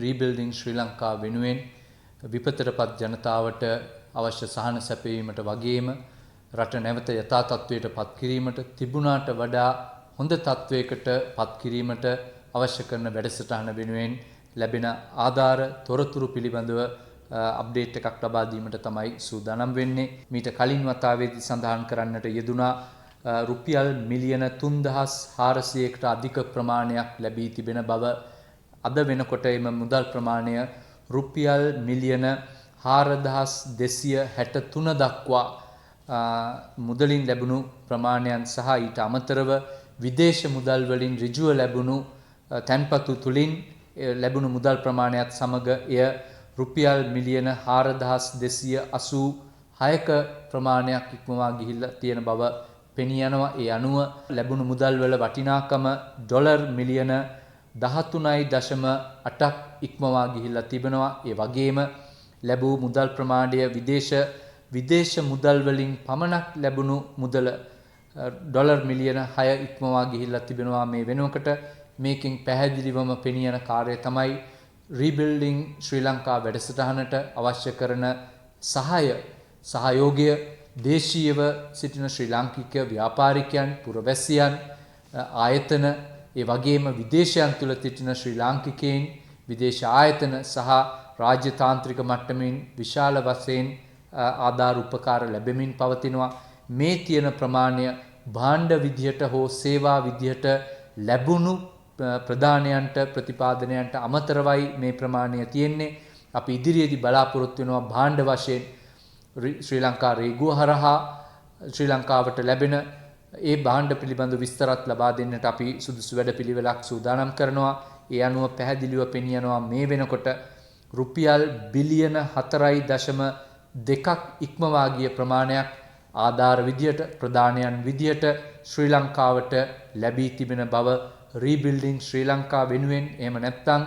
රීබිල්ඩින් ශ්‍රී ලංකා වෙනුවෙන් විපතටපත් ජනතාවට අවශ්‍ය සහන සැපයීමට වගේම රට නැවත යථා තත්ත්වයට පත් කිරීමට තිබුණාට වඩා හොඳ තත්ත්වයකට පත් කිරීමට අවශ්‍ය කරන වැඩසටහන වෙනුවෙන් ලැබෙන ආධාර තොරතුරු පිළිබඳව අප්ඩේට් එකක් ලබා දීමට තමයි සූදානම් වෙන්නේ. මීට කලින් වතාවේදී සඳහන් කරන්නට යෙදුනා රුපියල් මිලියන 3400කට අධික ප්‍රමාණයක් ලැබී තිබෙන බව අද වෙනකොට එම මුදල් ප්‍රමාණය රුපියල් මිලියන 4263 දක්වා මුදලින් ලැබුණු ප්‍රමාණයන් සහ ඊට අමතරව විදේශ මුදල් වලින් ඍජුව ලැබුණු තැන්පතු තුලින් ලැබුණු මුදල් ප්‍රමාණයත් සමග එය රුපියල් මිලියන 4286ක ප්‍රමාණයක් ඉක්මවා ගිහිල්ලා තියෙන බව පෙනී යනවා. ඒ අනුව ලැබුණු මුදල් වල වටිනාකම ඩොලර් මිලියන 13.8ක් ඉක්මවා ගිහිල්ලා තිබෙනවා. ඒ වගේම ලැබූ මුදල් ප්‍රමාණය විදේශ මුදල් වලින් පමණක් ලැබුණු මුදල ඩොලර් මිලියන 6 ඉක්මවා ගිහිල්ලා තිබෙනවා. මේ වෙනුවකට මේකෙන් පැහැදිලිවම පෙනී යන කාර්යය තමයි රීබිල්ඩින් ශ්‍රී ලංකා වැඩසටහනට අවශ්‍ය කරන සහයෝගය දේශීයව සිටින ශ්‍රී ලාංකික ව්‍යාපාරිකයන්, පුරවැසියන්, ආයතන, ඒ වගේම විදේශයන් තුළ සිටින ශ්‍රී ලාංකිකයන්, විදේශ ආයතන සහ රාජ්‍ය තාන්ත්‍රික මට්ටමින් විශාල වශයෙන් ආධාර උපකාර ලැබෙමින් පවතිනවා. මේ තියෙන ප්‍රමාණය භාණ්ඩ විදියට හෝ සේවා විදියට ලැබුණු ප්‍රදානයන්ට ප්‍රතිපාදනයන්ට අමතරවයි මේ ප්‍රමාණය තියෙන්නේ. අපි ඉදිරියේදී බලාපොරොත්තු වෙනවා භාණ්ඩ වශයෙන් ශ්‍රී ලංකා රේගුව හරහා ශ්‍රී ලංකාවට ලැබෙන ඒ භාණ්ඩ පිළිබඳ විස්තරත් ලබා දෙන්නට අපි සුදුසු වැඩපිළිවෙලක් සූදානම් කරනවා. ඒ අනුව පැහැදිලිව පෙනී යනවා මේ වෙනකොට රුපියල් බිලියන 4.2ක් ඉක්මවා ගිය ප්‍රමාණයක් ආධාර විදියට ප්‍රදානයන් විදියට ශ්‍රී ලංකාවට ලැබී තිබෙන බව රීබිල්ඩින් ශ්‍රී ලංකා වෙනුවෙන් එහෙම නැත්නම්